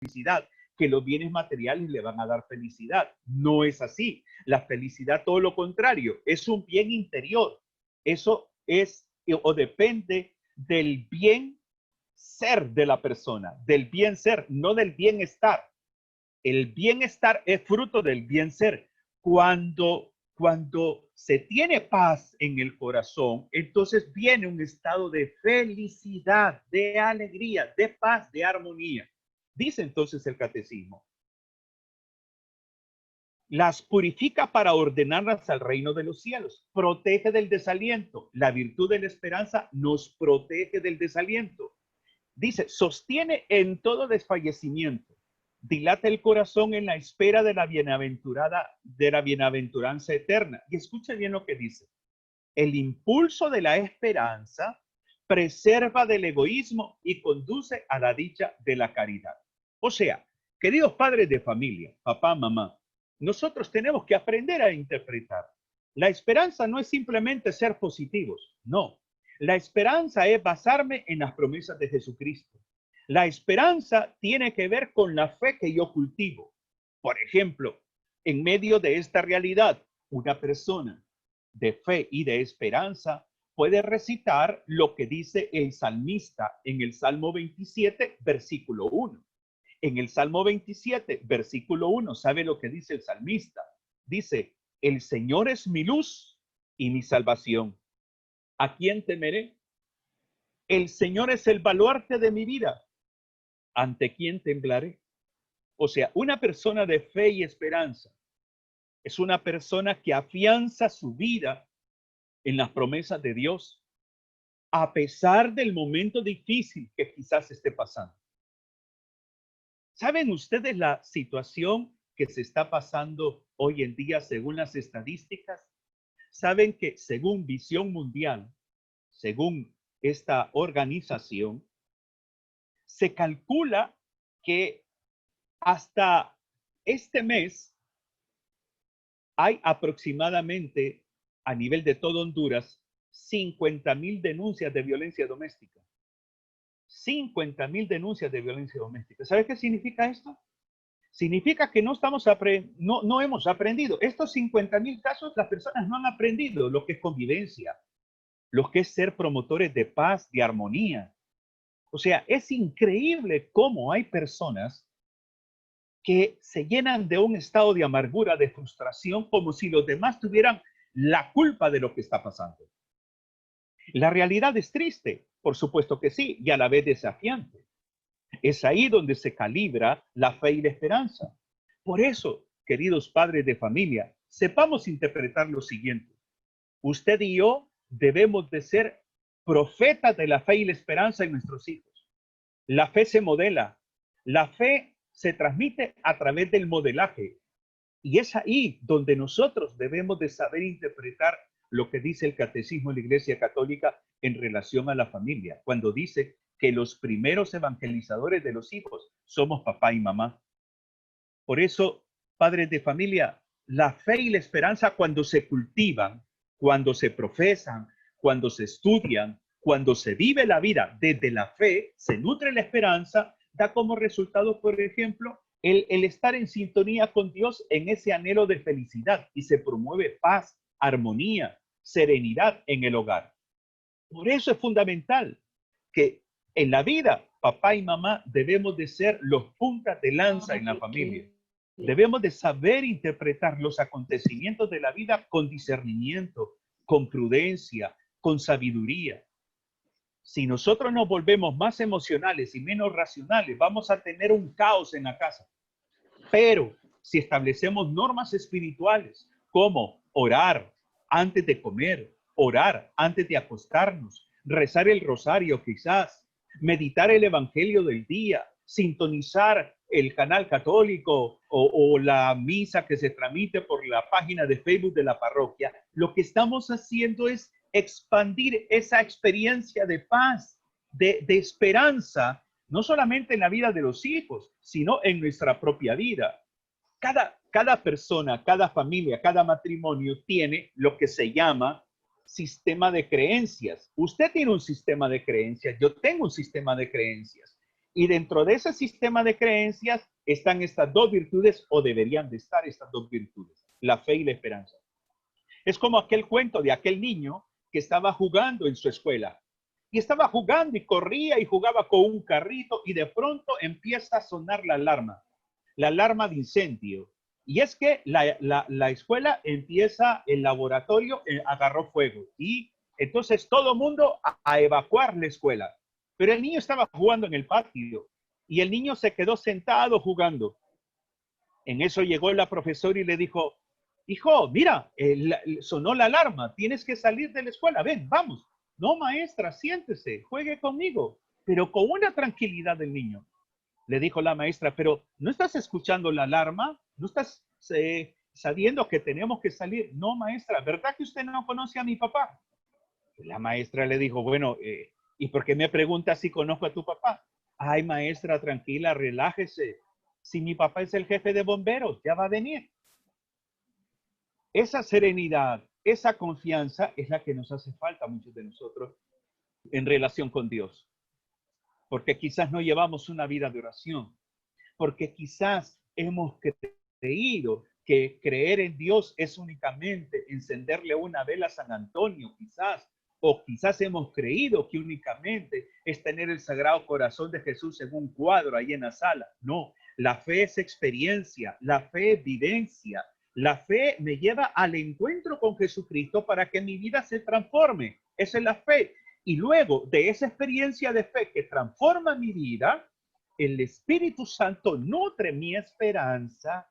felicidad, que los bienes materiales le van a dar felicidad. No es así. La felicidad, todo lo contrario, es un bien interior. Eso es o depende del bien ser de la persona, del bien ser, no del bienestar. El bienestar es fruto del bien ser. Cuando se tiene paz en el corazón, entonces viene un estado de felicidad, de alegría, de paz, de armonía. Dice entonces el catecismo, las purifica para ordenarlas al reino de los cielos, protege del desaliento. La virtud de la esperanza nos protege del desaliento. Dice, sostiene en todo desfallecimiento, dilata el corazón en la espera de la bienaventuranza eterna. Y escucha bien lo que dice. El impulso de la esperanza preserva del egoísmo y conduce a la dicha de la caridad. O sea, queridos padres de familia, papá, mamá, nosotros tenemos que aprender a interpretar. La esperanza no es simplemente ser positivos, no. La esperanza es basarme en las promesas de Jesucristo. La esperanza tiene que ver con la fe que yo cultivo. Por ejemplo, en medio de esta realidad, una persona de fe y de esperanza puede recitar lo que dice el salmista en el Salmo 27, versículo 1. En el Salmo 27, versículo 1, ¿sabe lo que dice el salmista? Dice, el Señor es mi luz y mi salvación. ¿A quién temeré? El Señor es el baluarte de mi vida. ¿Ante quién temblaré? O sea, una persona de fe y esperanza es una persona que afianza su vida en las promesas de Dios, a pesar del momento difícil que quizás esté pasando. ¿Saben ustedes la situación que se está pasando hoy en día según las estadísticas? Saben que según Visión Mundial, según esta organización, se calcula que hasta este mes hay aproximadamente a nivel de todo Honduras 50,000 denuncias de violencia doméstica. 50,000 denuncias de violencia doméstica. ¿Sabes qué significa esto? Significa que no hemos aprendido. Estos 50,000 casos, las personas no han aprendido lo que es convivencia, lo que es ser promotores de paz, de armonía. O sea, es increíble cómo hay personas que se llenan de un estado de amargura, de frustración, como si los demás tuvieran la culpa de lo que está pasando. La realidad es triste, por supuesto que sí, y a la vez desafiante. Es ahí donde se calibra la fe y la esperanza. Por eso, queridos padres de familia, sepamos interpretar lo siguiente. Usted y yo debemos de ser profetas de la fe y la esperanza en nuestros hijos. La fe se modela, la fe se transmite a través del modelaje. Y es ahí donde nosotros debemos de saber interpretar lo que dice el Catecismo de la Iglesia Católica en relación a la familia, cuando dice que los primeros evangelizadores de los hijos somos papá y mamá. Por eso, padres de familia, la fe y la esperanza cuando se cultivan, cuando se profesan, cuando se estudian, cuando se vive la vida desde la fe, se nutre la esperanza, da como resultado, por ejemplo, el estar en sintonía con Dios en ese anhelo de felicidad y se promueve paz, armonía, serenidad en el hogar. Por eso es fundamental que en la vida, papá y mamá debemos de ser los puntas de lanza en la familia. Debemos de saber interpretar los acontecimientos de la vida con discernimiento, con prudencia, con sabiduría. Si nosotros nos volvemos más emocionales y menos racionales, vamos a tener un caos en la casa. Pero si establecemos normas espirituales como orar antes de comer, orar antes de acostarnos, rezar el rosario quizás, meditar el evangelio del día, sintonizar el canal católico o la misa que se transmite por la página de Facebook de la parroquia, lo que estamos haciendo es expandir esa experiencia de paz, de esperanza, no solamente en la vida de los hijos, sino en nuestra propia vida. Cada persona, cada familia, cada matrimonio tiene lo que se llama sistema de creencias. Usted tiene un sistema de creencias, yo tengo un sistema de creencias. Y dentro de ese sistema de creencias están estas dos virtudes, o deberían de estar estas dos virtudes, la fe y la esperanza. Es como aquel cuento de aquel niño que estaba jugando en su escuela. Y estaba jugando y corría y jugaba con un carrito y de pronto empieza a sonar la alarma de incendio. Y es que la escuela empieza, el laboratorio agarró fuego y entonces todo el mundo a evacuar la escuela. Pero el niño estaba jugando en el patio y el niño se quedó sentado jugando. En eso llegó la profesora y le dijo, hijo, mira, sonó la alarma, tienes que salir de la escuela, ven, vamos. No, maestra, siéntese, juegue conmigo, pero con una tranquilidad del niño. Le dijo la maestra, pero ¿no estás escuchando la alarma? ¿No estás sabiendo que tenemos que salir? No, maestra, ¿verdad que usted no conoce a mi papá? La maestra le dijo, bueno, ¿y por qué me pregunta si conozco a tu papá? Ay, maestra, tranquila, relájese. Si mi papá es el jefe de bomberos, ya va a venir. Esa serenidad, esa confianza es la que nos hace falta a muchos de nosotros en relación con Dios. Porque quizás no llevamos una vida de oración. Porque quizás hemos creído que creer en Dios es únicamente encenderle una vela a San Antonio, quizás. O quizás hemos creído que únicamente es tener el Sagrado Corazón de Jesús en un cuadro ahí en la sala. No, la fe es experiencia, la fe es vivencia. La fe me lleva al encuentro con Jesucristo para que mi vida se transforme. Esa es la fe. Y luego de esa experiencia de fe que transforma mi vida, el Espíritu Santo nutre mi esperanza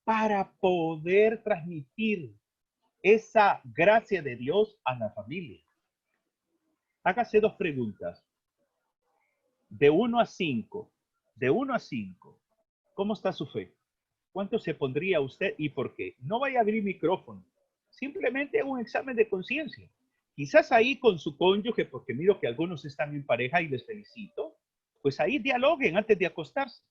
para poder transmitir esa gracia de Dios a la familia. Hágase dos preguntas. De 1 a 5. De 1 a 5. ¿Cómo está su fe? ¿Cuánto se pondría usted y por qué? No vaya a abrir micrófono. Simplemente un examen de conciencia. Quizás ahí con su cónyuge, porque miro que algunos están en pareja y les felicito, pues ahí dialoguen antes de acostarse.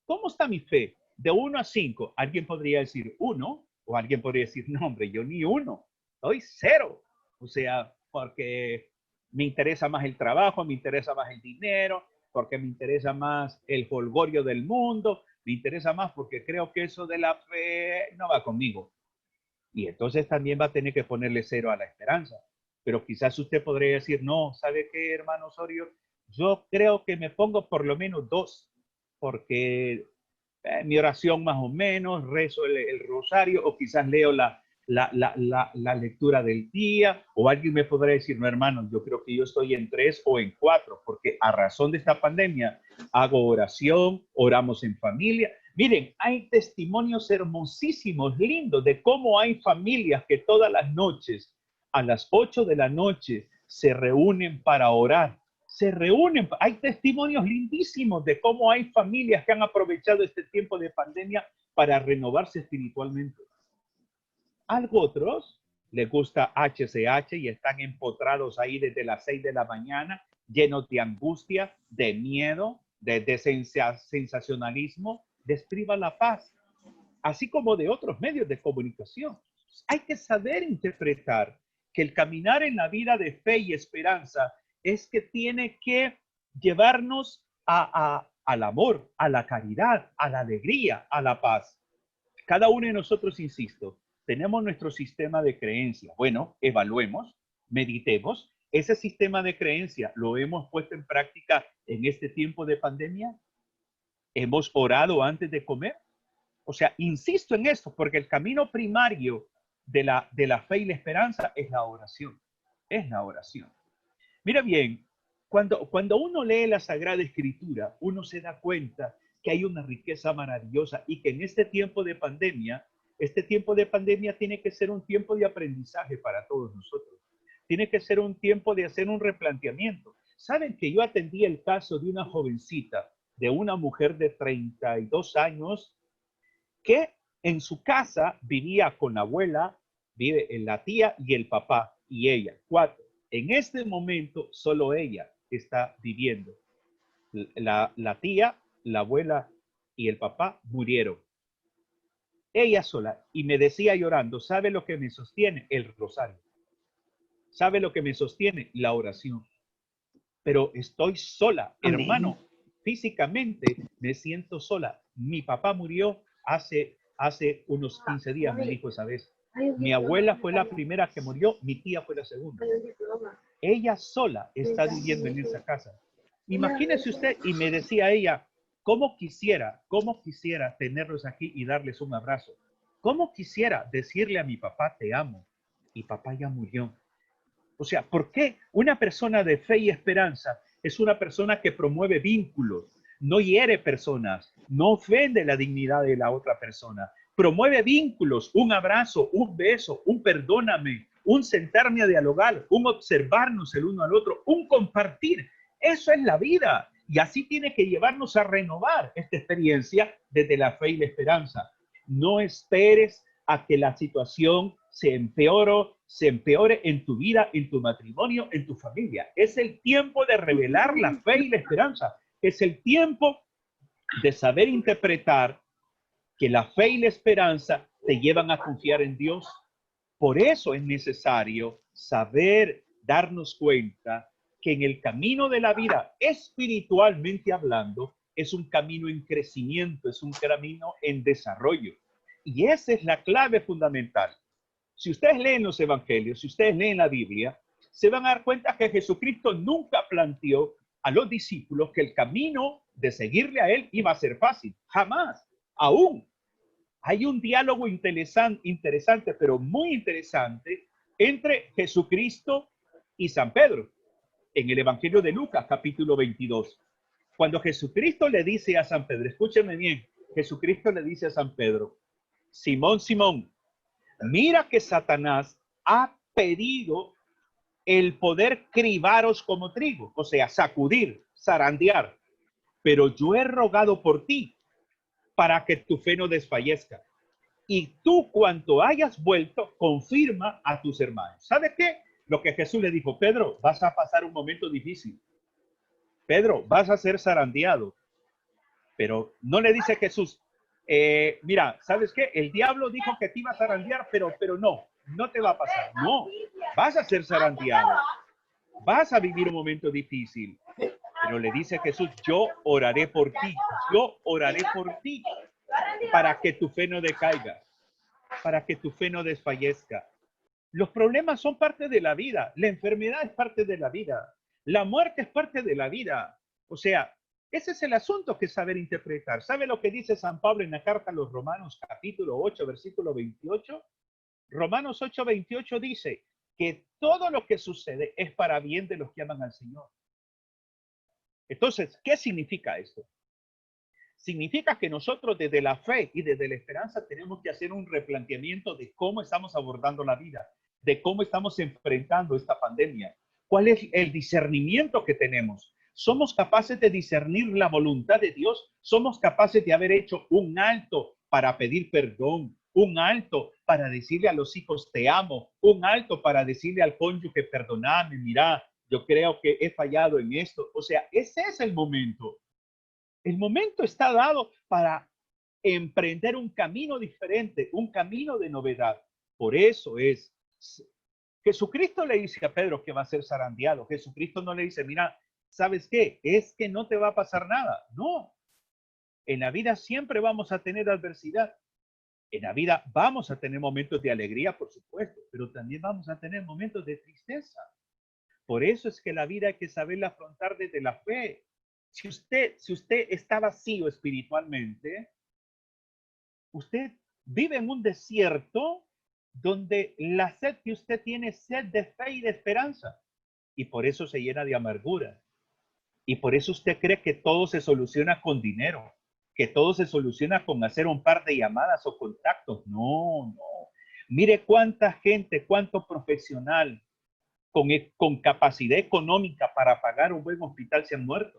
¿Cómo está mi fe? De 1 a 5. Alguien podría decir 1 o alguien podría decir, no, hombre, yo ni 1. Estoy 0. O sea, porque me interesa más el trabajo, me interesa más el dinero, porque me interesa más el jolgorio del mundo, me interesa más porque creo que eso de la fe no va conmigo. Y entonces también va a tener que ponerle 0 a la esperanza. Pero quizás usted podría decir, no, ¿sabe qué, hermano Osorio? Yo creo que me pongo por lo menos 2, porque mi oración más o menos, rezo el rosario o quizás leo la lectura del día, o alguien me podrá decir, no, hermano, yo creo que yo estoy en 3 o en 4, porque a razón de esta pandemia hago oración, oramos en familia. Miren, hay testimonios hermosísimos, lindos, de cómo hay familias que todas las noches, a las 8 de la noche, se reúnen para orar. Se reúnen, hay testimonios lindísimos de cómo hay familias que han aprovechado este tiempo de pandemia para renovarse espiritualmente. Algo otros les gusta HCH y están empotrados ahí desde las 6 de la mañana, llenos de angustia, de miedo, de sensacionalismo, les priva la paz, así como de otros medios de comunicación. Hay que saber interpretar que el caminar en la vida de fe y esperanza es que tiene que llevarnos al amor, a la caridad, a la alegría, a la paz. Cada uno de nosotros, insisto, tenemos nuestro sistema de creencia. Bueno, evaluemos, meditemos. ¿Ese sistema de creencia lo hemos puesto en práctica en este tiempo de pandemia? ¿Hemos orado antes de comer? O sea, insisto en esto, porque el camino primario de la fe y la esperanza es la oración. Es la oración. Mira bien, cuando uno lee la Sagrada Escritura, uno se da cuenta que hay una riqueza maravillosa y que en este tiempo de pandemia tiene que ser un tiempo de aprendizaje para todos nosotros. Tiene que ser un tiempo de hacer un replanteamiento. Saben que yo atendí el caso de una jovencita, de una mujer de 32 años, que en su casa vivía con la abuela, vive la tía y el papá y ella, 4. En este momento solo ella está viviendo. La tía, la abuela y el papá murieron. Ella sola, y me decía llorando, ¿sabe lo que me sostiene? El rosario. ¿Sabe lo que me sostiene? La oración. Pero estoy sola, Amén. hermano. físicamente me siento sola. Mi papá murió hace unos 15 días, me dijo esa vez. Mi abuela fue la primera que murió, mi tía fue la segunda. Ella sola está viviendo en esa casa. Imagínese usted, y me decía ella, cómo quisiera tenerlos aquí y darles un abrazo. Cómo quisiera decirle a mi papá, te amo, y papá ya murió. O sea, ¿por qué una persona de fe y esperanza es una persona que promueve vínculos, no hiere personas, no ofende la dignidad de la otra persona, promueve vínculos, un abrazo, un beso, un perdóname, un sentarme a dialogar, un observarnos el uno al otro, un compartir? Eso es la vida y así tiene que llevarnos a renovar esta experiencia desde la fe y la esperanza. No esperes a que la situación se empeore en tu vida, en tu matrimonio, en tu familia. Es el tiempo de revelar la fe y la esperanza. Es el tiempo de saber interpretar que la fe y la esperanza te llevan a confiar en Dios. Por eso es necesario saber darnos cuenta que en el camino de la vida, espiritualmente hablando, es un camino en crecimiento, es un camino en desarrollo. Y esa es la clave fundamental. Si ustedes leen los evangelios, si ustedes leen la Biblia, se van a dar cuenta que Jesucristo nunca planteó a los discípulos que el camino de seguirle a él iba a ser fácil. Jamás. Aún hay un diálogo interesante, pero muy interesante, entre Jesucristo y San Pedro en el Evangelio de Lucas, capítulo 22. Cuando Jesucristo le dice a San Pedro, escúcheme bien, Jesucristo le dice a San Pedro, Simón, Simón, mira que Satanás ha pedido el poder cribaros como trigo, o sea, sacudir, zarandear, pero yo he rogado por ti para que tu fe no desfallezca. Y tú, cuando hayas vuelto, confirma a tus hermanos. ¿Sabe qué? Lo que Jesús le dijo, Pedro, vas a pasar un momento difícil. Pedro, vas a ser zarandeado. Pero no le dice Jesús, mira, ¿sabes qué? El diablo dijo que te iba a zarandear, pero no te va a pasar. No, vas a ser zarandeado. Vas a vivir un momento difícil. Pero le dice Jesús, yo oraré por ti. Yo oraré por ti para que tu fe no decaiga, para que tu fe no desfallezca. Los problemas son parte de la vida. La enfermedad es parte de la vida. La muerte es parte de la vida. O sea, ese es el asunto que saber interpretar. ¿Sabe lo que dice San Pablo en la carta a los Romanos, capítulo 8, versículo 28? Romanos 8, 28 dice que todo lo que sucede es para bien de los que aman al Señor. Entonces, ¿qué significa esto? Significa que nosotros desde la fe y desde la esperanza tenemos que hacer un replanteamiento de cómo estamos abordando la vida, de cómo estamos enfrentando esta pandemia, cuál es el discernimiento que tenemos. ¿Somos capaces de discernir la voluntad de Dios? ¿Somos capaces de haber hecho un alto para pedir perdón? Un alto para decirle a los hijos te amo, un alto para decirle al cónyuge perdoname, mira, yo creo que he fallado en esto. O sea, ese es el momento. El momento está dado para emprender un camino diferente, un camino de novedad. Por eso es, Jesucristo le dice a Pedro que va a ser zarandeado. Jesucristo no le dice, mira, ¿sabes qué? Es que no te va a pasar nada. No, en la vida siempre vamos a tener adversidad. En la vida vamos a tener momentos de alegría, por supuesto, pero también vamos a tener momentos de tristeza. Por eso es que la vida hay que saberla afrontar desde la fe. Si usted está vacío espiritualmente, usted vive en un desierto donde la sed que usted tiene es sed de fe y de esperanza. Y por eso se llena de amargura. Y por eso usted cree que todo se soluciona con dinero, que todo se soluciona con hacer un par de llamadas o contactos. No, no. Mire cuánta gente, cuánto profesional con capacidad económica para pagar un buen hospital se han muerto.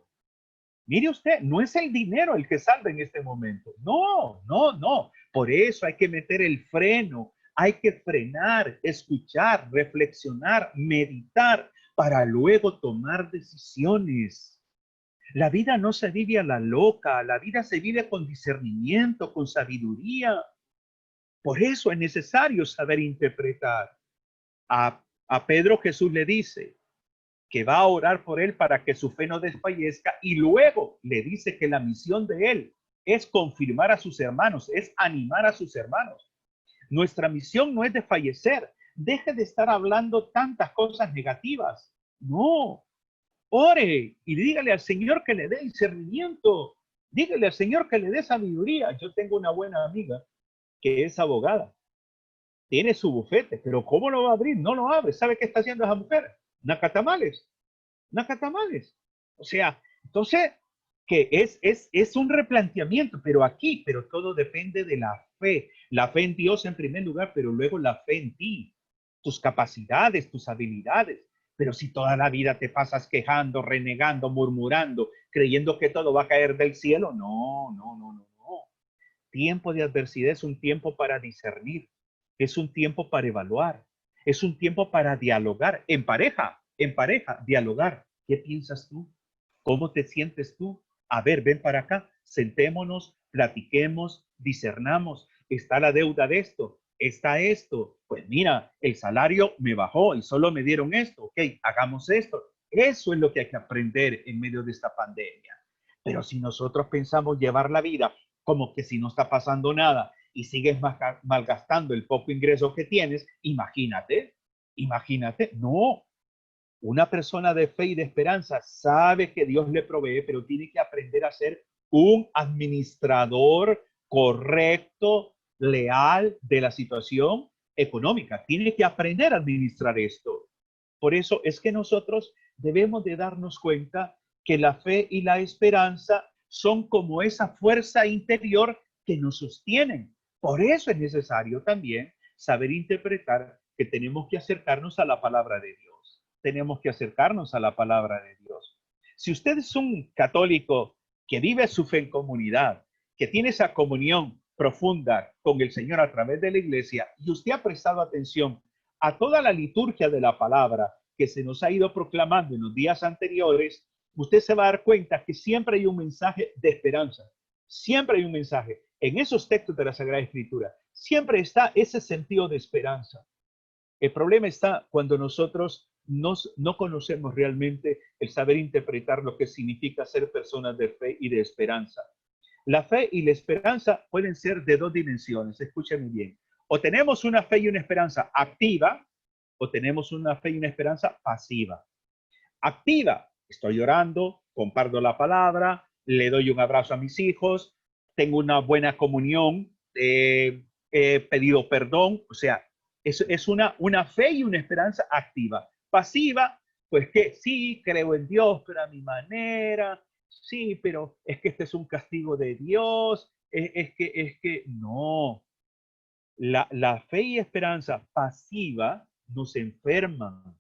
Mire usted, no es el dinero el que salva en este momento. No, no, no. Por eso hay que meter el freno, hay que frenar, escuchar, reflexionar, meditar para luego tomar decisiones. La vida no se vive a la loca, la vida se vive con discernimiento, con sabiduría. Por eso es necesario saber interpretar. A Pedro Jesús le dice que va a orar por él para que su fe no desfallezca, y luego le dice que la misión de él es confirmar a sus hermanos, es animar a sus hermanos. Nuestra misión no es desfallecer. Deje de estar hablando tantas cosas negativas. No, ore y dígale al Señor que le dé discernimiento. Dígale al Señor que le dé sabiduría. Yo tengo una buena amiga que es abogada. Tiene su bufete, pero ¿cómo lo va a abrir? No lo abre. ¿Sabe qué está haciendo esa mujer? Nacatamales. Nacatamales. O sea, entonces, que es un replanteamiento, pero todo depende de la fe en Dios en primer lugar, pero luego la fe en ti, tus capacidades, tus habilidades. Pero si toda la vida te pasas quejando, renegando, murmurando, creyendo que todo va a caer del cielo, no, no, no, no, no. Tiempo de adversidad es un tiempo para discernir, es un tiempo para evaluar, es un tiempo para dialogar en pareja, dialogar. ¿Qué piensas tú? ¿Cómo te sientes tú? A ver, ven para acá, sentémonos, platiquemos, discernamos. Está la deuda de esto, está esto. Pues mira, el salario me bajó y solo me dieron esto. Ok, hagamos esto. Eso es lo que hay que aprender en medio de esta pandemia. Pero si nosotros pensamos llevar la vida como que si no está pasando nada y sigues malgastando el poco ingreso que tienes, imagínate, no. Una persona de fe y de esperanza sabe que Dios le provee, pero tiene que aprender a ser un administrador correcto, leal de la situación económica. Tiene que aprender a administrar esto. Por eso es que nosotros debemos de darnos cuenta que la fe y la esperanza son como esa fuerza interior que nos sostienen. Por eso es necesario también saber interpretar que tenemos que acercarnos a la palabra de Dios. Tenemos que acercarnos a la palabra de Dios. Si usted es un católico que vive su fe en comunidad, que tiene esa comunión profunda con el Señor a través de la iglesia, y usted ha prestado atención a toda la liturgia de la palabra que se nos ha ido proclamando en los días anteriores, usted se va a dar cuenta que siempre hay un mensaje de esperanza. Siempre hay un mensaje. En esos textos de la Sagrada Escritura, siempre está ese sentido de esperanza. El problema está cuando nosotros no conocemos realmente el saber interpretar lo que significa ser personas de fe y de esperanza. La fe y la esperanza pueden ser de dos dimensiones, escúchenme bien. O tenemos una fe y una esperanza activa, o tenemos una fe y una esperanza pasiva. Activa, estoy orando, comparto la palabra, le doy un abrazo a mis hijos, tengo una buena comunión, he pedido perdón, o sea, es una fe y una esperanza activa. Pasiva, pues que sí, creo en Dios, pero a mi manera, sí, pero es que este es un castigo de Dios, es que no. La fe y esperanza pasiva nos enferman,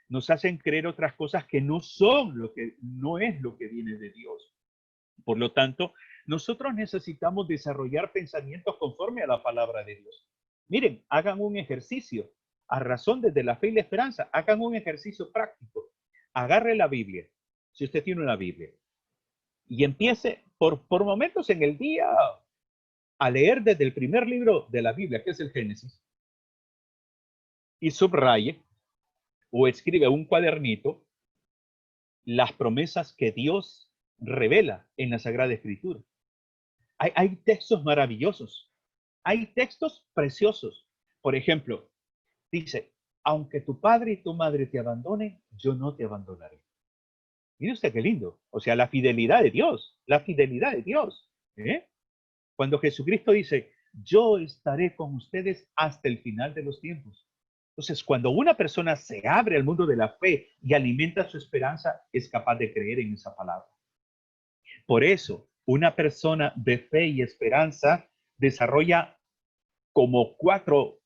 nos hacen creer otras cosas que no son no es lo que viene de Dios. Por lo tanto, nosotros necesitamos desarrollar pensamientos conforme a la palabra de Dios. Miren, hagan un ejercicio a razón desde la fe y la esperanza, hagan un ejercicio práctico. Agarre la Biblia, si usted tiene una Biblia, y empiece por momentos en el día a leer desde el primer libro de la Biblia, que es el Génesis, y subraye o escribe un cuadernito las promesas que Dios revela en la Sagrada Escritura. Hay textos maravillosos, hay textos preciosos. Por ejemplo, dice, aunque tu padre y tu madre te abandonen, yo no te abandonaré. Mire usted qué lindo. O sea, la fidelidad de Dios, la fidelidad de Dios. ¿Eh? Cuando Jesucristo dice, yo estaré con ustedes hasta el final de los tiempos. Entonces, cuando una persona se abre al mundo de la fe y alimenta su esperanza, es capaz de creer en esa palabra. Por eso, una persona de fe y esperanza desarrolla como cuatro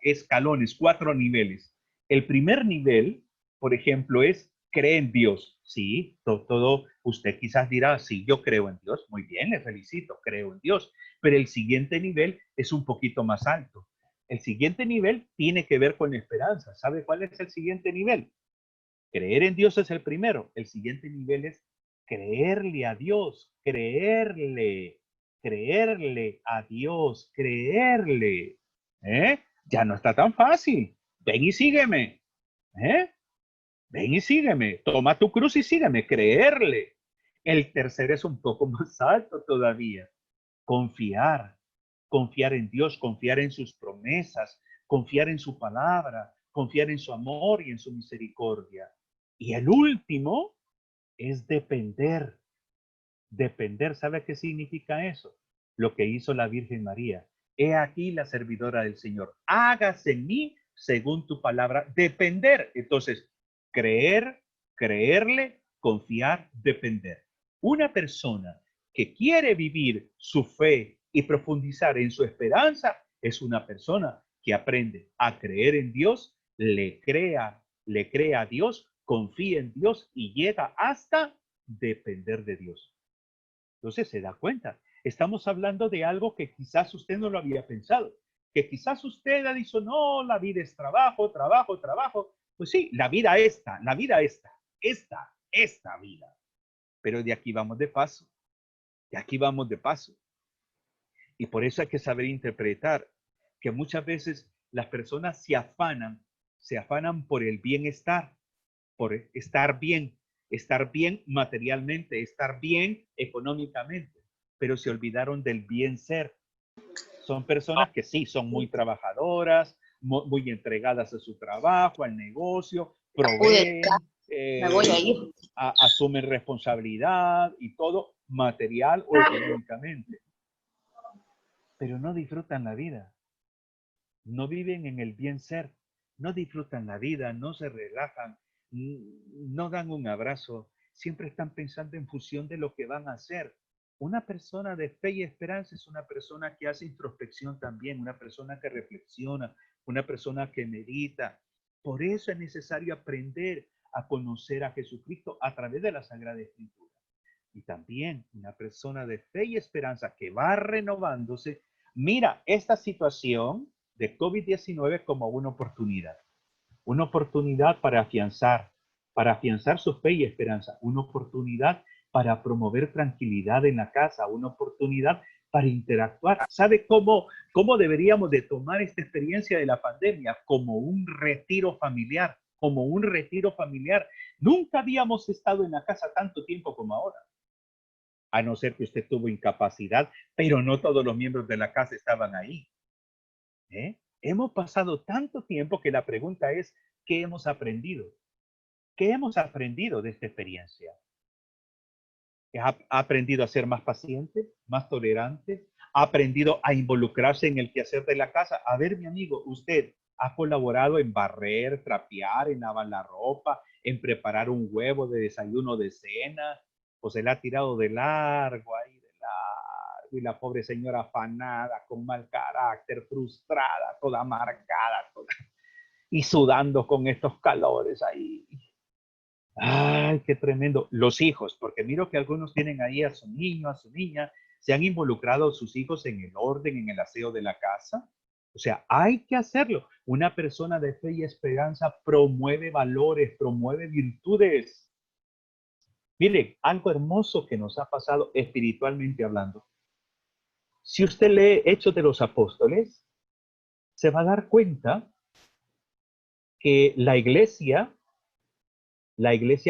escalones, cuatro niveles. El primer nivel, por ejemplo, es cree en Dios. Sí, todo, usted quizás dirá, sí, yo creo en Dios. Muy bien, le felicito, creo en Dios. Pero el siguiente nivel es un poquito más alto. El siguiente nivel tiene que ver con esperanza. ¿Sabe cuál es el siguiente nivel? Creer en Dios es el primero. El siguiente nivel es creerle a Dios, creerle a Dios, creerle. ¿Eh? Ya no está tan fácil. Ven y sígueme. ¿Eh? Ven y sígueme, toma tu cruz y sígueme, creerle. El tercero es un poco más alto todavía, confiar, confiar en Dios, confiar en sus promesas, confiar en su palabra, confiar en su amor y en su misericordia. Y el último es depender. Depender, ¿sabe qué significa eso? Lo que hizo la Virgen María. He aquí la servidora del Señor. Hágase en mí según tu palabra. Depender. Entonces, creer, creerle, confiar, depender. Una persona que quiere vivir su fe y profundizar en su esperanza es una persona que aprende a creer en Dios, le crea a Dios, confía en Dios y llega hasta depender de Dios. Entonces se da cuenta. Estamos hablando de algo que quizás usted no lo había pensado, que quizás usted ha dicho, no, la vida es trabajo, trabajo, trabajo. Pues sí, la vida esta vida. Pero de aquí vamos de paso, de aquí vamos de paso. Y por eso hay que saber interpretar que muchas veces las personas se afanan por el bienestar, por estar bien materialmente, estar bien económicamente, pero se olvidaron del bien ser. Son personas que sí, son muy trabajadoras, muy entregadas a su trabajo, al negocio, proveen, Me voy a ir. asumen responsabilidad y todo material o económicamente, pero no disfrutan la vida, no viven en el bien ser, no disfrutan la vida, no se relajan, no dan un abrazo, siempre están pensando en función de lo que van a hacer. Una persona de fe y esperanza es una persona que hace introspección también, una persona que reflexiona, una persona que medita. Por eso es necesario aprender a conocer a Jesucristo a través de la Sagrada Escritura. Y también una persona de fe y esperanza que va renovándose, mira esta situación de COVID-19 como una oportunidad para afianzar su fe y esperanza, una oportunidad para promover tranquilidad en la casa, una oportunidad para interactuar. ¿Sabe cómo deberíamos de tomar esta experiencia de la pandemia? Como un retiro familiar, como un retiro familiar. Nunca habíamos estado en la casa tanto tiempo como ahora, a no ser que usted tuvo incapacidad, pero no todos los miembros de la casa estaban ahí. Hemos pasado tanto tiempo que la pregunta es, ¿qué hemos aprendido? ¿Qué hemos aprendido de esta experiencia? ¿Ha aprendido a ser más paciente, más tolerante? ¿Ha aprendido a involucrarse en el quehacer de la casa? A ver, mi amigo, usted ha colaborado en barrer, trapear, en lavar la ropa, en preparar un huevo de desayuno, de cena, o se le ha tirado de largo ahí, de largo, y la pobre señora afanada, con mal carácter, frustrada, toda amargada, toda, y sudando con estos calores ahí. Ay, qué tremendo. Los hijos, porque miro que algunos tienen ahí a su niño, a su niña, se han involucrado sus hijos en el orden, en el aseo de la casa. O sea, hay que hacerlo. Una persona de fe y esperanza promueve valores, promueve virtudes. Mire, algo hermoso que nos ha pasado espiritualmente hablando. Si usted lee Hechos de los Apóstoles, se va a dar cuenta que la iglesia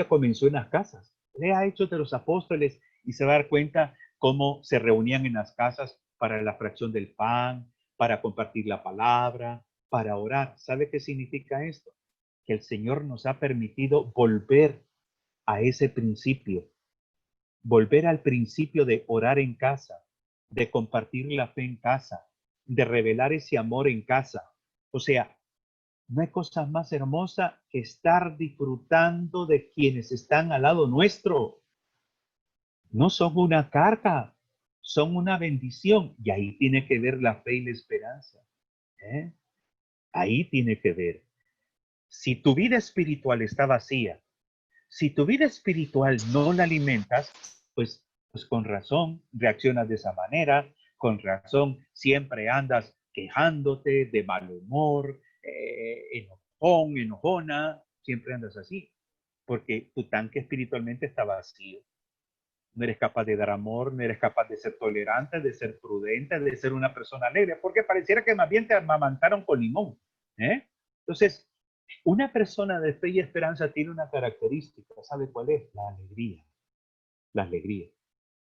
comenzó en las casas. Lea Hechos de los Apóstoles y se va a dar cuenta cómo se reunían en las casas para la fracción del pan, para compartir la palabra, para orar. ¿Sabe qué significa esto? Que el Señor nos ha permitido volver a ese principio, volver al principio de orar en casa, de compartir la fe en casa, de revelar ese amor en casa. O sea, no hay cosa más hermosa que estar disfrutando de quienes están al lado nuestro. No son una carga, son una bendición. Y ahí tiene que ver la fe y la esperanza. ¿eh? Ahí tiene que ver. Si tu vida espiritual está vacía, si tu vida espiritual no la alimentas, pues con razón reaccionas de esa manera, con razón siempre andas quejándote, de mal humor, enojón, enojona, siempre andas así, porque tu tanque espiritualmente está vacío. No eres capaz de dar amor, no eres capaz de ser tolerante, de ser prudente, de ser una persona alegre, porque pareciera que más bien te amamantaron con limón. Entonces, Una persona de fe y esperanza tiene una característica, ¿sabe cuál es? La alegría, la alegría.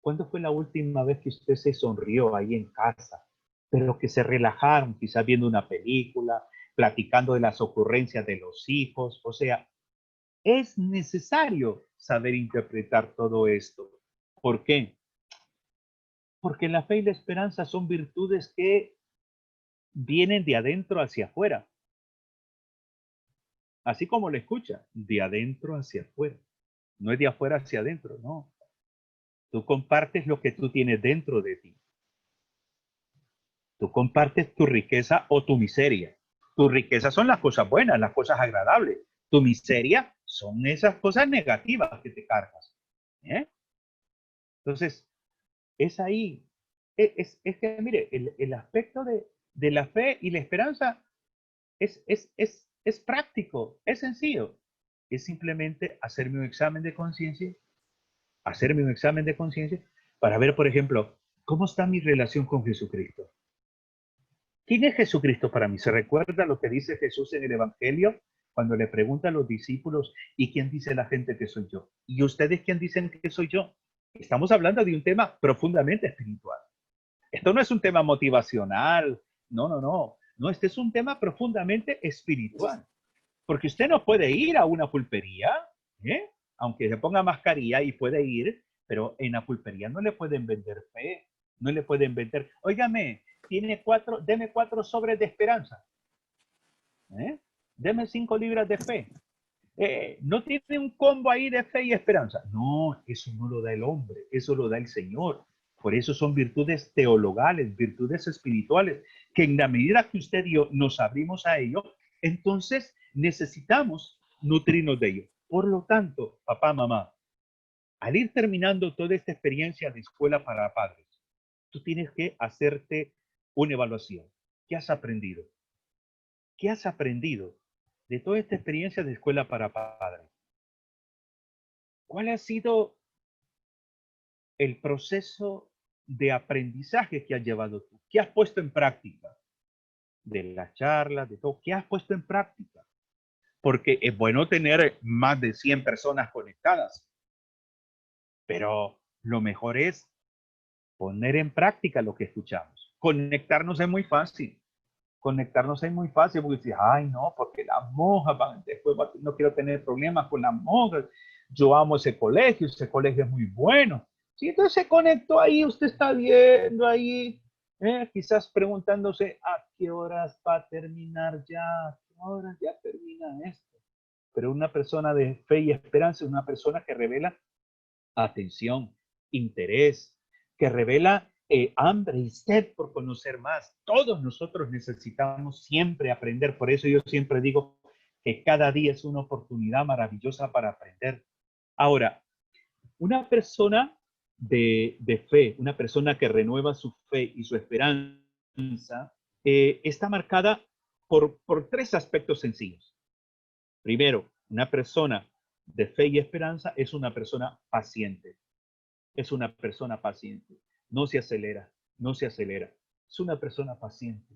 ¿Cuándo fue la última vez que usted se sonrió ahí en casa? Pero que se relajaron, quizás viendo una película, platicando de las ocurrencias de los hijos. O sea, es necesario saber interpretar todo esto. ¿Por qué? Porque la fe y la esperanza son virtudes que vienen de adentro hacia afuera. Así como lo escucha, de adentro hacia afuera. No es de afuera hacia adentro, no. Tú compartes lo que tú tienes dentro de ti. Tú compartes tu riqueza o tu miseria. Tu riqueza son las cosas buenas, las cosas agradables. Tu miseria son esas cosas negativas que te cargas. ¿Eh? Entonces, es ahí. Es que, mire, el aspecto de la fe y la esperanza es práctico, es sencillo. Es simplemente hacerme un examen de conciencia para ver, por ejemplo, cómo está mi relación con Jesucristo. ¿Quién es Jesucristo para mí? ¿Se recuerda lo que dice Jesús en el Evangelio cuando le pregunta a los discípulos, ¿y quién dice la gente que soy yo? ¿Y ustedes quién dicen que soy yo? Estamos hablando de un tema profundamente espiritual. Esto no es un tema motivacional. No, no, no. No, este es un tema profundamente espiritual. Porque usted no puede ir a una pulpería, ¿eh? Aunque se ponga mascarilla y puede ir, pero en la pulpería no le pueden vender fe, no le pueden vender, óigame, deme 4 sobres de esperanza, ¿eh? Deme 5 libras de fe. No tiene un combo ahí de fe y esperanza. No, eso no lo da el hombre, eso lo da el Señor. Por eso son virtudes teologales, virtudes espirituales, que en la medida que usted y yo nos abrimos a ello, entonces necesitamos nutrirnos de ello. Por lo tanto, papá, mamá, al ir terminando toda esta experiencia de escuela para padres, tú tienes que hacerte una evaluación. ¿Qué has aprendido? ¿Qué has aprendido de toda esta experiencia de escuela para padres? ¿Cuál ha sido el proceso de aprendizaje que has llevado tú? ¿Qué has puesto en práctica? De las charlas, de todo, ¿qué has puesto en práctica? Porque es bueno tener más de 100 personas conectadas, pero lo mejor es poner en práctica lo que escuchamos. Conectarnos es muy fácil. Conectarnos es muy fácil porque dices, ay, no, porque las monjas, después no quiero tener problemas con las monjas. Yo amo ese colegio es muy bueno. Sí, entonces se conectó ahí, usted está viendo ahí, quizás preguntándose a qué horas va a terminar ya, a qué horas ya termina esto. Pero una persona de fe y esperanza es una persona que revela atención, interés, que revela hambre y sed por conocer más. Todos nosotros necesitamos siempre aprender. Por eso yo siempre digo que cada día es una oportunidad maravillosa para aprender. Ahora, una persona de fe, una persona que renueva su fe y su esperanza, está marcada por 3 aspectos sencillos. Primero, una persona de fe y esperanza es una persona paciente. Es una persona paciente. No se acelera, no se acelera. Es una persona paciente.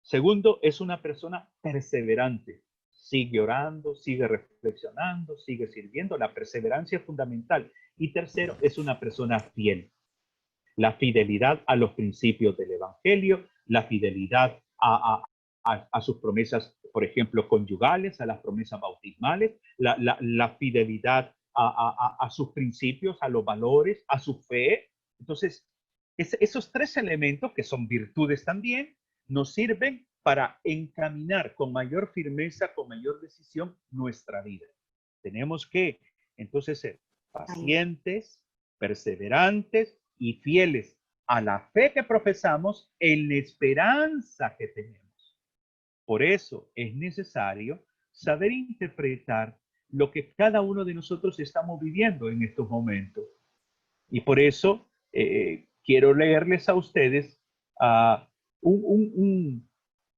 Segundo, es una persona perseverante. Sigue orando, sigue reflexionando, sigue sirviendo. La perseverancia es fundamental. Y tercero, es una persona fiel. La fidelidad a los principios del Evangelio, la fidelidad a sus promesas, por ejemplo, conyugales, a las promesas bautismales, la fidelidad a sus principios, a los valores, a su fe. Entonces, esos 3 elementos, que son virtudes también, nos sirven para encaminar con mayor firmeza, con mayor decisión nuestra vida. Tenemos que, entonces, ser pacientes, perseverantes y fieles a la fe que profesamos en la esperanza que tenemos. Por eso es necesario saber interpretar lo que cada uno de nosotros estamos viviendo en estos momentos. Y por eso quiero leerles a ustedes uh,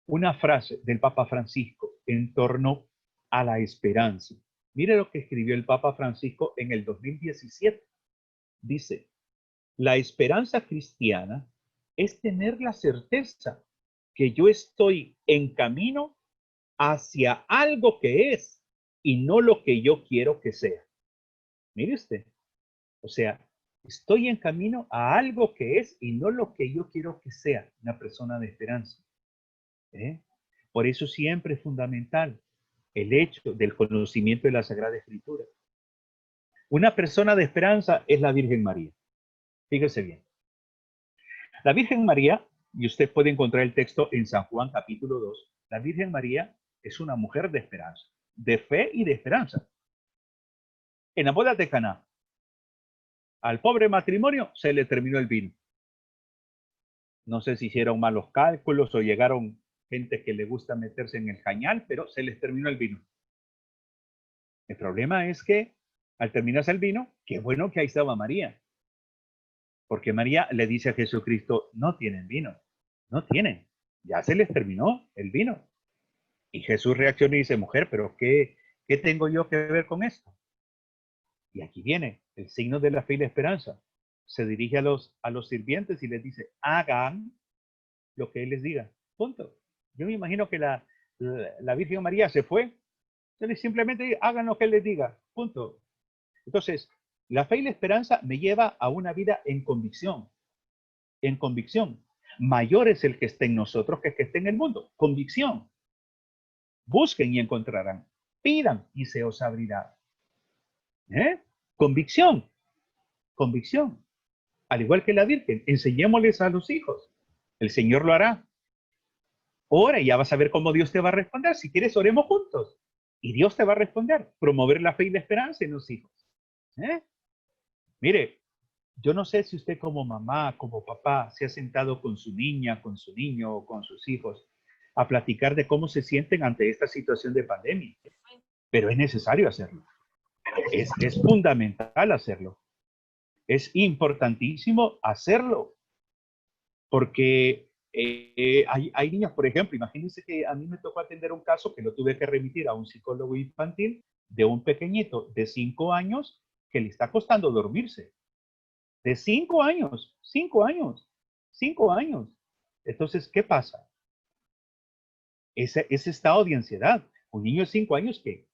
una frase del Papa Francisco en torno a la esperanza. Mire lo que escribió el Papa Francisco en el 2017. Dice, la esperanza cristiana es tener la certeza que yo estoy en camino hacia algo que es y no lo que yo quiero que sea. Mire usted, o sea, estoy en camino a algo que es y no lo que yo quiero que sea una persona de esperanza. ¿Eh? Por eso siempre es fundamental el hecho del conocimiento de la Sagrada Escritura. Una persona de esperanza es la Virgen María. Fíjese bien. La Virgen María, y usted puede encontrar el texto en San Juan capítulo 2, la Virgen María es una mujer de esperanza, de fe y de esperanza. En la boda de Caná, al pobre matrimonio se le terminó el vino. No sé si hicieron malos cálculos o llegaron gente que le gusta meterse en el cañal, pero se les terminó el vino. El problema es que al terminarse el vino, qué bueno que ahí estaba María. Porque María le dice a Jesucristo, no tienen vino, no tienen, ya se les terminó el vino. Y Jesús reacciona y dice, mujer, pero ¿qué tengo yo que ver con esto? Y aquí viene el signo de la fe y la esperanza. Se dirige a los sirvientes y les dice, hagan lo que Él les diga. Punto. Yo me imagino que la Virgen María se fue. Entonces simplemente hagan lo que Él les diga. Punto. Entonces, la fe y la esperanza me lleva a una vida en convicción. En convicción. Mayor es el que esté en nosotros que el que esté en el mundo. Convicción. Busquen y encontrarán. Pidan y se os abrirá. ¿Eh? Convicción. Convicción. Al igual que la Virgen, enseñémosles a los hijos. El Señor lo hará. Ora y ya vas a ver cómo Dios te va a responder. Si quieres, oremos juntos. Y Dios te va a responder. Promover la fe y la esperanza en los hijos. ¿Eh? Mire, yo no sé si usted como mamá, como papá, se ha sentado con su niña, con su niño o con sus hijos a platicar de cómo se sienten ante esta situación de pandemia. Pero es necesario hacerlo. Es fundamental hacerlo. Es importantísimo hacerlo. Porque hay niños, por ejemplo, imagínense que a mí me tocó atender un caso que lo tuve que remitir a un psicólogo infantil de un pequeñito de 5 años que le está costando dormirse. De 5 años, 5 años, 5 años. Entonces, ¿qué pasa? Ese estado de ansiedad. Un niño de 5 años que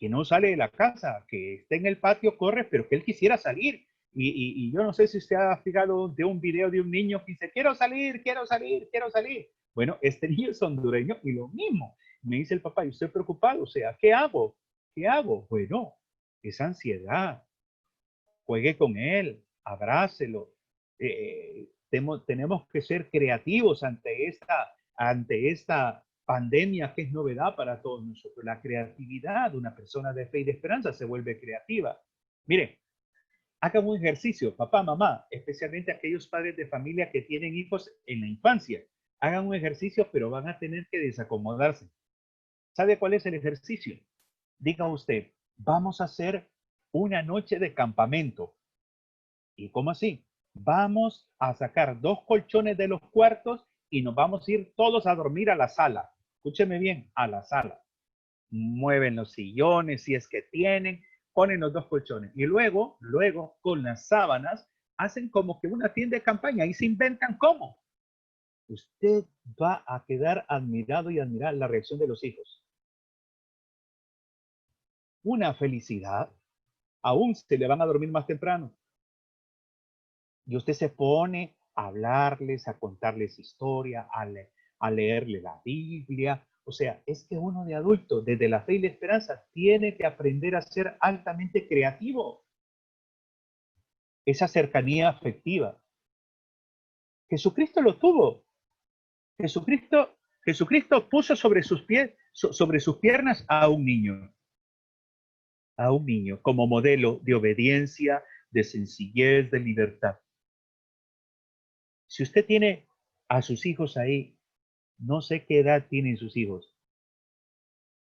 no sale de la casa, que está en el patio, corre, pero que él quisiera salir. Y yo no sé si usted ha fijado de un video de un niño que dice, quiero salir, quiero salir, quiero salir. Bueno, este niño es hondureño y lo mismo. Me dice el papá, yo estoy preocupado, o sea, ¿qué hago? ¿Qué hago? Bueno, es ansiedad. Juegue con él, abrácelo. Tenemos que ser creativos ante esta pandemia que es novedad para todos nosotros. La creatividad de una persona de fe y de esperanza se vuelve creativa. Mire, hagan un ejercicio, papá, mamá, especialmente aquellos padres de familia que tienen hijos en la infancia. Hagan un ejercicio, pero van a tener que desacomodarse. ¿Sabe cuál es el ejercicio? Diga usted, vamos a hacer una noche de campamento. ¿Y cómo así? Vamos a sacar 2 colchones de los cuartos y nos vamos a ir todos a dormir a la sala. Escúcheme bien, a la sala. Mueven los sillones si es que tienen, ponen los 2 colchones y luego con las sábanas hacen como que una tienda de campaña y se inventan cómo. Usted va a quedar admirado y admirar la reacción de los hijos. Una felicidad. Aún se le van a dormir más temprano. Y usted se pone a hablarles, a contarles historia, a leerle la Biblia. O sea, es que uno de adulto, desde la fe y la esperanza, tiene que aprender a ser altamente creativo. Esa cercanía afectiva. Jesucristo lo tuvo. Jesucristo, Jesucristo puso sobre sus pies, sobre sus piernas a un niño como modelo de obediencia, de sencillez, de libertad. Si usted tiene a sus hijos ahí, no sé qué edad tienen sus hijos,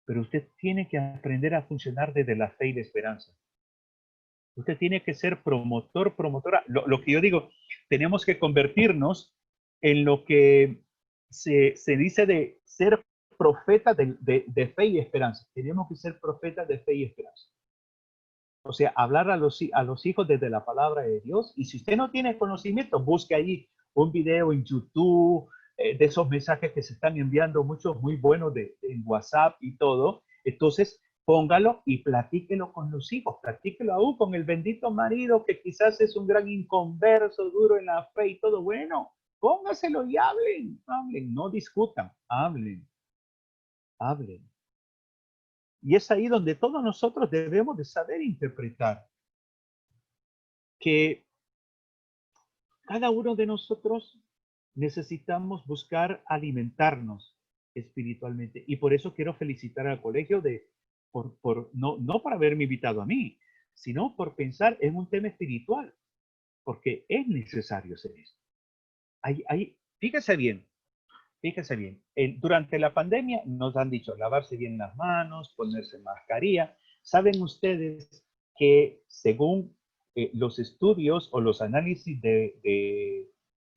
pero usted tiene que aprender a funcionar desde la fe y la esperanza. Usted tiene que ser promotor, promotora. Lo que yo digo, tenemos que convertirnos en lo que se dice de ser profeta de fe y esperanza. Tenemos que ser profetas de fe y esperanza. O sea, hablar a los hijos desde la palabra de Dios. Y si usted no tiene conocimiento, busque ahí un video en YouTube, de esos mensajes que se están enviando, muchos muy buenos en WhatsApp y todo. Entonces, póngalo y platíquelo con los hijos, platíquelo aún con el bendito marido que quizás es un gran inconverso, duro en la fe y todo. Bueno, póngaselo y hablen, hablen, no discutan, hablen, hablen. Y es ahí donde todos nosotros debemos de saber interpretar que cada uno de nosotros necesitamos buscar alimentarnos espiritualmente. Y por eso quiero felicitar al colegio no por haberme invitado a mí, sino por pensar en un tema espiritual, porque es necesario hacer esto. Fíjese bien, fíjese bien. Durante la pandemia nos han dicho lavarse bien las manos, ponerse mascarilla. ¿Saben ustedes que según los estudios o los análisis de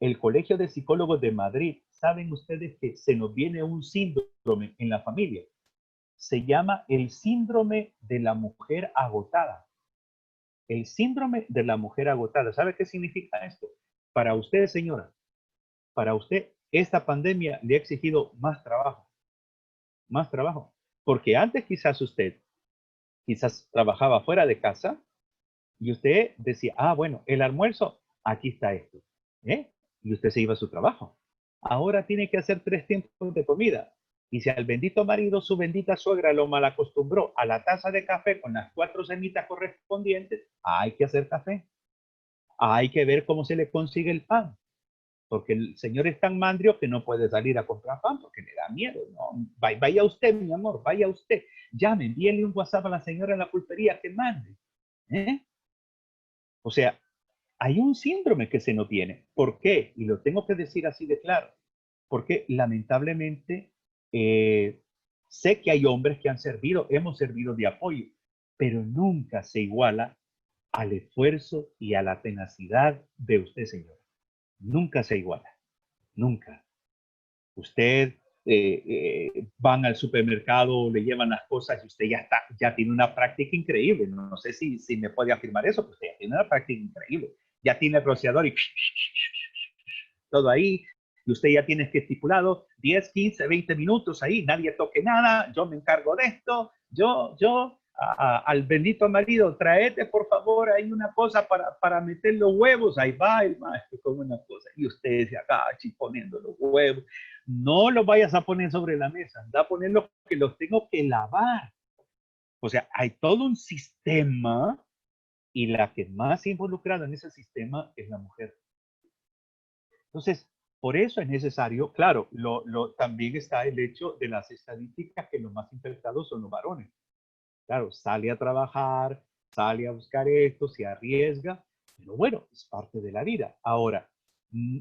el Colegio de Psicólogos de Madrid, saben ustedes que se nos viene un síndrome en la familia? Se llama el síndrome de la mujer agotada. El síndrome de la mujer agotada. ¿Sabe qué significa esto? Para usted, señora, para usted, esta pandemia le ha exigido más trabajo. Porque antes quizás trabajaba fuera de casa y usted decía, bueno, el almuerzo, aquí está esto. ¿eh? Y usted se iba a su trabajo. Ahora tiene que hacer 3 tiempos de comida. Y si al bendito marido, su bendita suegra lo malacostumbró a la taza de café con las 4 semitas correspondientes, hay que hacer café. Hay que ver cómo se le consigue el pan. Porque el señor es tan mandrio que no puede salir a comprar pan porque le da miedo. ¿No? Vaya usted, mi amor, vaya usted. Llame, envíele un WhatsApp a la señora en la pulpería que mande. ¿eh? O sea, hay un síndrome que se nos viene. ¿Por qué? Y lo tengo que decir así de claro. Porque lamentablemente sé que hay hombres que hemos servido de apoyo, pero nunca se iguala al esfuerzo y a la tenacidad de usted, señor. Nunca se iguala. Nunca. Usted van al supermercado, le llevan las cosas y usted ya tiene una práctica increíble. No sé si me puede afirmar eso, pero usted ya tiene una práctica increíble. Ya tiene el rociador y todo ahí. Y usted ya tiene que estipulado 10, 15, 20 minutos ahí, nadie toque nada, yo me encargo de esto, al bendito marido, tráete por favor ahí una cosa para meter los huevos, ahí va el maestro con una cosa, y usted se agacha poniendo los huevos, no los vayas a poner sobre la mesa, anda a ponerlos que los tengo que lavar. O sea, hay todo un sistema y la que más involucrada en ese sistema es la mujer. Entonces, por eso es necesario, claro, también está el hecho de las estadísticas que los más infectados son los varones. Claro, sale a trabajar, sale a buscar esto, se arriesga, pero bueno, es parte de la vida. Ahora,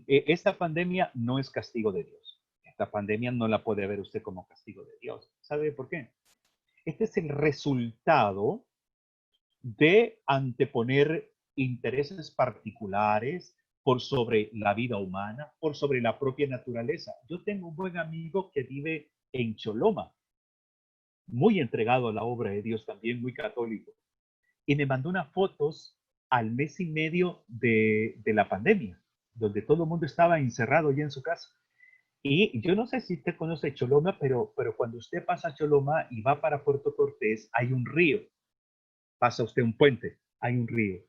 esta pandemia no es castigo de Dios. Esta pandemia no la puede ver usted como castigo de Dios. ¿Sabe por qué? Este es el resultado de anteponer intereses particulares por sobre la vida humana, por sobre la propia naturaleza. Yo tengo un buen amigo que vive en Choloma, muy entregado a la obra de Dios también, muy católico, y me mandó unas fotos al mes y medio de la pandemia, donde todo el mundo estaba encerrado ya en su casa. Y yo no sé si usted conoce Choloma, pero cuando usted pasa a Choloma y va para Puerto Cortés, hay un río. Pasa usted un puente, hay un río.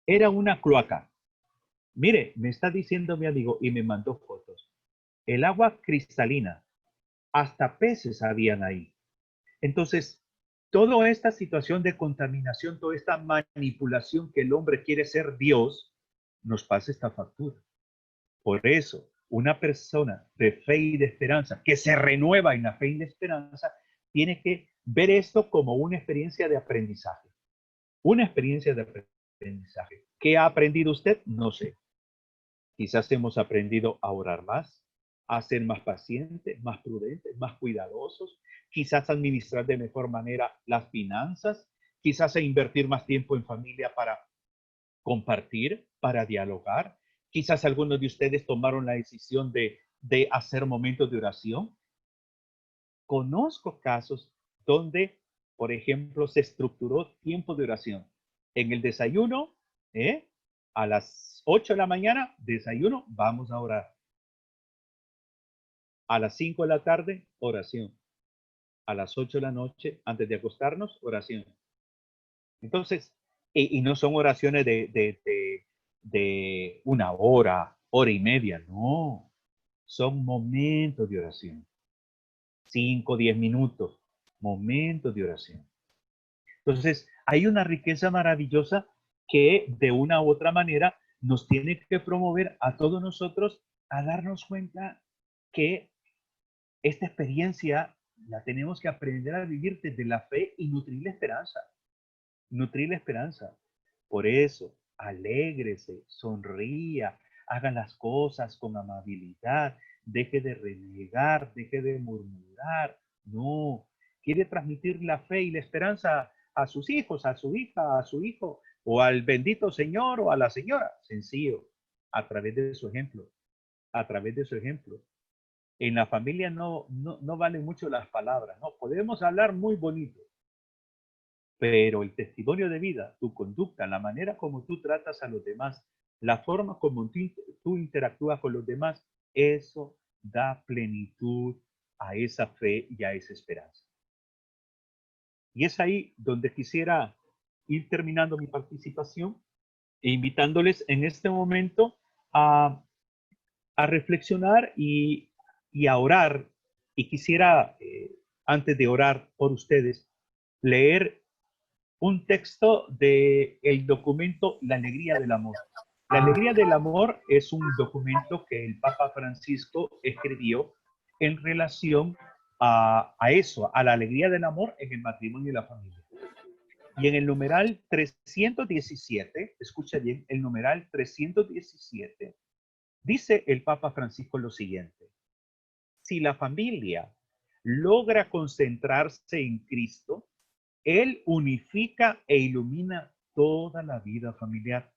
Era una cloaca. Mire, me está diciendo mi amigo y me mandó fotos. El agua cristalina, hasta peces habían ahí. Entonces, toda esta situación de contaminación, toda esta manipulación que el hombre quiere ser Dios, nos pasa esta factura. Por eso, una persona de fe y de esperanza que se renueva en la fe y la esperanza, tiene que ver esto como una experiencia de aprendizaje. Una experiencia de aprendizaje. ¿Qué ha aprendido usted? No sé. Quizás hemos aprendido a orar más, a ser más pacientes, más prudentes, más cuidadosos, quizás a administrar de mejor manera las finanzas, quizás a invertir más tiempo en familia para compartir, para dialogar. Quizás algunos de ustedes tomaron la decisión de hacer momentos de oración. Conozco casos donde, por ejemplo, se estructuró tiempo de oración. En el desayuno, a las 8 de la mañana, desayuno, vamos a orar. A las 5 de la tarde, oración. A las 8 de la noche, antes de acostarnos, oración. Entonces, y no son oraciones de una hora, hora y media, no. Son momentos de oración. 5, 10 minutos, momentos de oración. Entonces, hay una riqueza maravillosa que de una u otra manera nos tiene que promover a todos nosotros a darnos cuenta que esta experiencia la tenemos que aprender a vivir desde la fe y nutrir la esperanza. Nutrir la esperanza. Por eso, alégrese, sonría, haga las cosas con amabilidad, deje de renegar, deje de murmurar. No, quiere transmitir la fe y la esperanza a sus hijos, a su hija, a su hijo, o al bendito Señor o a la señora. Sencillo, a través de su ejemplo, a través de su ejemplo. En la familia no valen mucho las palabras, ¿no? Podemos hablar muy bonito, pero el testimonio de vida, tu conducta, la manera como tú tratas a los demás, la forma como tú interactúas con los demás, eso da plenitud a esa fe y a esa esperanza. Y es ahí donde quisiera ir terminando mi participación e invitándoles en este momento a, a reflexionar y a orar. Y quisiera, antes de orar por ustedes, leer un texto del documento La Alegría del Amor. La Alegría del Amor es un documento que el Papa Francisco escribió en relación a eso, a la alegría del amor en el matrimonio y la familia. Y en el numeral 317, escucha bien, el numeral 317, dice el Papa Francisco lo siguiente: si la familia logra concentrarse en Cristo, Él unifica e ilumina toda la vida familiar.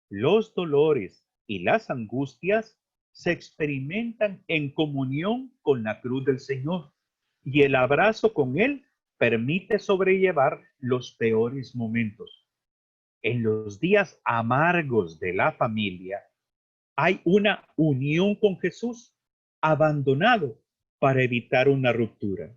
Los dolores y las angustias se experimentan en comunión con la cruz del Señor, y el abrazo con Él permite sobrellevar los peores momentos. En los días amargos de la familia hay una unión con Jesús abandonado para evitar una ruptura.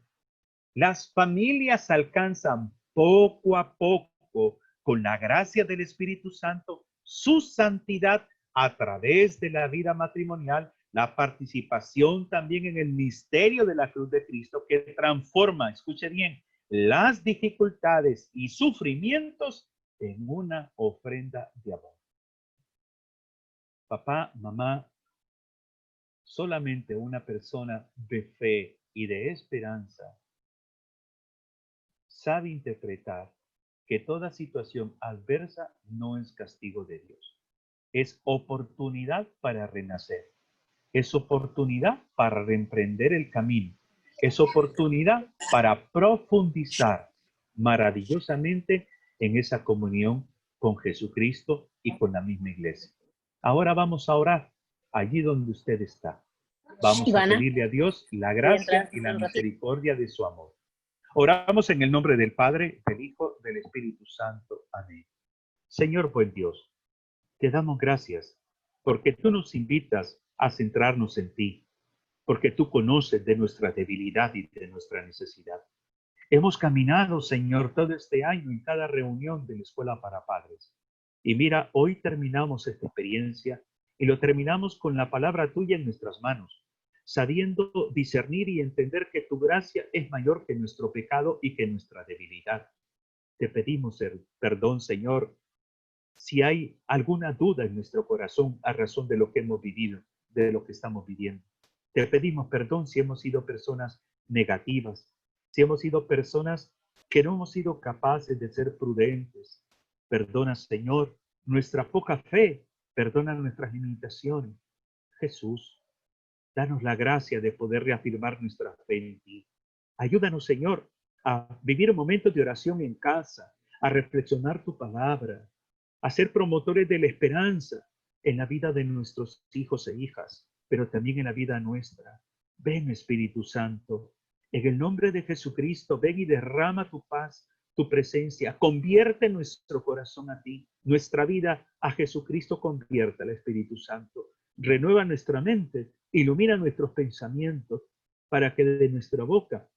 Las familias alcanzan poco a poco, con la gracia del Espíritu Santo, su santidad a través de la vida matrimonial, la participación también en el misterio de la cruz de Cristo, que transforma, escuche bien, las dificultades y sufrimientos en una ofrenda de amor. Papá, mamá, solamente una persona de fe y de esperanza sabe interpretar que toda situación adversa no es castigo de Dios. Es oportunidad para renacer. Es oportunidad para reemprender el camino. Es oportunidad para profundizar maravillosamente en esa comunión con Jesucristo y con la misma iglesia. Ahora vamos a orar allí donde usted está. Vamos a Ivana, pedirle a Dios la voy a entrar gracia y la un ratito. misericordia de su amor. Oramos en el nombre del Padre, del Hijo, del Espíritu Santo. Amén. Señor buen Dios, te damos gracias porque tú nos invitas a centrarnos en ti, porque tú conoces de nuestra debilidad y de nuestra necesidad. Hemos caminado, Señor, todo este año en cada reunión de la Escuela para Padres. Y mira, hoy terminamos esta experiencia y lo terminamos con la palabra tuya en nuestras manos, sabiendo discernir y entender que tu gracia es mayor que nuestro pecado y que nuestra debilidad. Te pedimos perdón, Señor, si hay alguna duda en nuestro corazón a razón de lo que hemos vivido, de lo que estamos viviendo. Te pedimos perdón si hemos sido personas negativas, si hemos sido personas que no hemos sido capaces de ser prudentes. Perdona, Señor, nuestra poca fe, perdona nuestras limitaciones. Jesús, danos la gracia de poder reafirmar nuestra fe en ti. Ayúdanos, Señor, a vivir momentos de oración en casa, a reflexionar tu palabra, a ser promotores de la esperanza en la vida de nuestros hijos e hijas, pero también en la vida nuestra. Ven, Espíritu Santo, en el nombre de Jesucristo, ven y derrama tu paz, tu presencia, convierte nuestro corazón a ti, nuestra vida a Jesucristo, convierte al Espíritu Santo, renueva nuestra mente Ilumina nuestros pensamientos para que de nuestra boca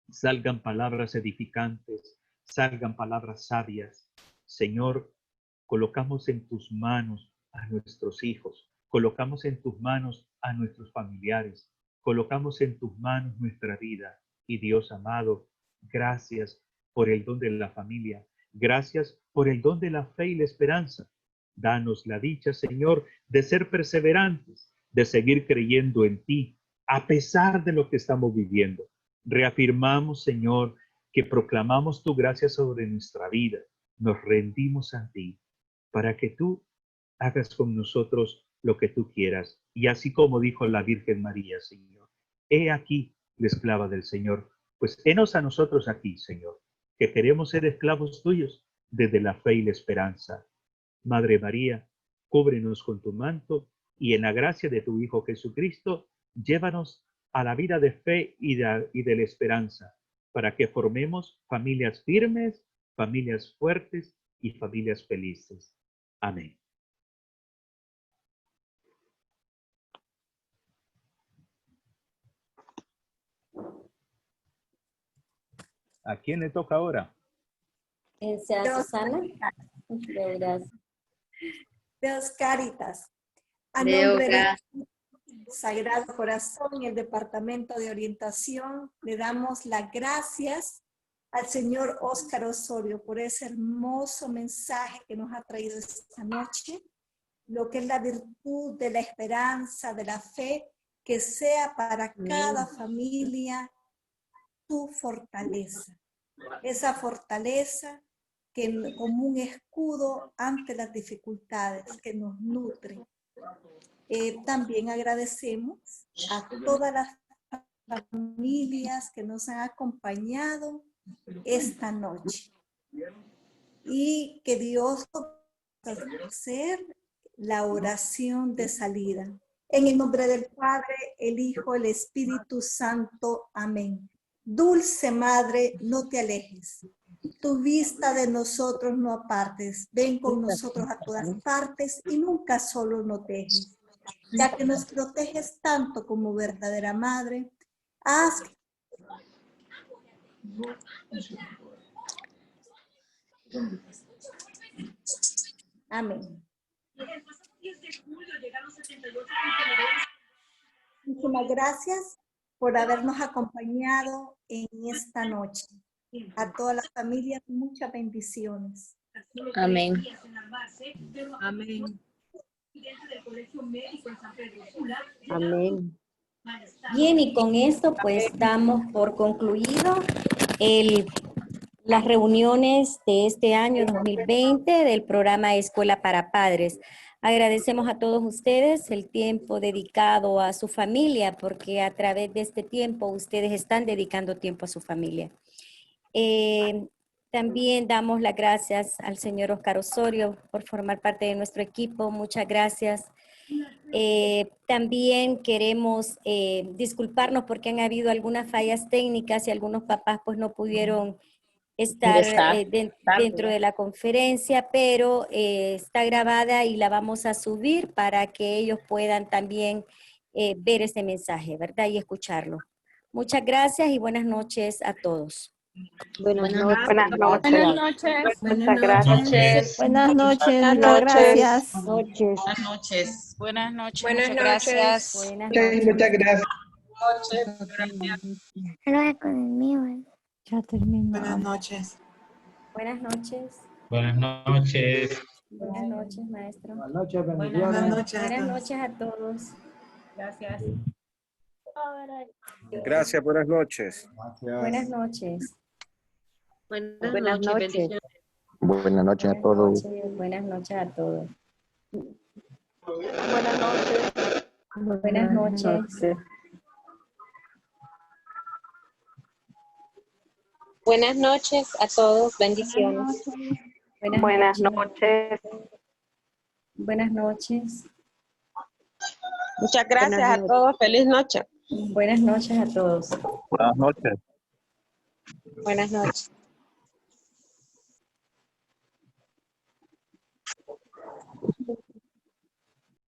salgan palabras edificantes, salgan palabras sabias. Señor, colocamos en tus manos a nuestros hijos, colocamos en tus manos a nuestros familiares, colocamos en tus manos nuestra vida. Y Dios amado, gracias por el don de la familia, gracias por el don de la fe y la esperanza. Danos la dicha, Señor, de ser perseverantes, de seguir creyendo en ti, a pesar de lo que estamos viviendo. Reafirmamos, Señor, que proclamamos tu gracia sobre nuestra vida. Nos rendimos a ti para que tú hagas con nosotros lo que tú quieras. Y así como dijo la Virgen María, Señor, he aquí la esclava del Señor. Pues henos a nosotros aquí, Señor, que queremos ser esclavos tuyos desde la fe y la esperanza. Madre María, cúbrenos con tu manto y en la gracia de tu Hijo Jesucristo, llévanos a la vida de fe y de la esperanza, para que formemos familias firmes, familias fuertes y familias felices. Amén. ¿A quién le toca ahora? Sea Susana. Gracias. De Oscaritas. A nombre de Sagrado Corazón y el Departamento de Orientación, le damos las gracias al señor Óscar Osorio por ese hermoso mensaje que nos ha traído esta noche, lo que es la virtud de la esperanza, de la fe, que sea para cada familia tu fortaleza. Esa fortaleza que como un escudo ante las dificultades que nos nutre. También agradecemos a todas las familias que nos han acompañado esta noche. Y que Dios pueda hacer la oración de salida. En el nombre del Padre, el Hijo, el Espíritu Santo. Amén. Dulce Madre, no te alejes. Tu vista de nosotros no apartes. Ven con nosotros a todas partes y nunca solo nos dejes. Ya que nos proteges tanto como verdadera Madre, haz. Amén. Muchísimas gracias por habernos acompañado en esta noche. A todas las familias, muchas bendiciones. Amén. Amén. Amén. Bien, y con esto pues damos por concluido las reuniones de este año 2020 del programa Escuela para Padres. Agradecemos a todos ustedes el tiempo dedicado a su familia, porque a través de este tiempo ustedes están dedicando tiempo a su familia. También damos las gracias al señor Óscar Osorio por formar parte de nuestro equipo. Muchas gracias. También queremos disculparnos porque han habido algunas fallas técnicas y algunos papás pues no pudieron estar dentro de la conferencia, pero está grabada y la vamos a subir para que ellos puedan también ver este mensaje, ¿verdad? Y escucharlo. Muchas gracias y buenas noches a todos. Buenas noches. Buenas noches. Muchas gracias. Buenas noches, muchas gracias. Buenas noches. Buenas noches. Buenas Muchas noches. gracias. Buenas noches. Muchas gracias. Ya terminó. Buenas noches. Buenas noches. Buenas noches. Buenas noches, maestro. Buenas noches, Buenas noches. Buenas noches a todos. Gracias. Gracias, buenas noches. Buenas noches. Buenas noches. Buenas noches a todos. Buenas noches a todos. Buenas noches. Buenas noches. Buenas noches a todos. Bendiciones. Buenas noches. Buenas noches. Muchas gracias a todos. Feliz noche. Buenas noches a todos. Buenas noches. Buenas noches.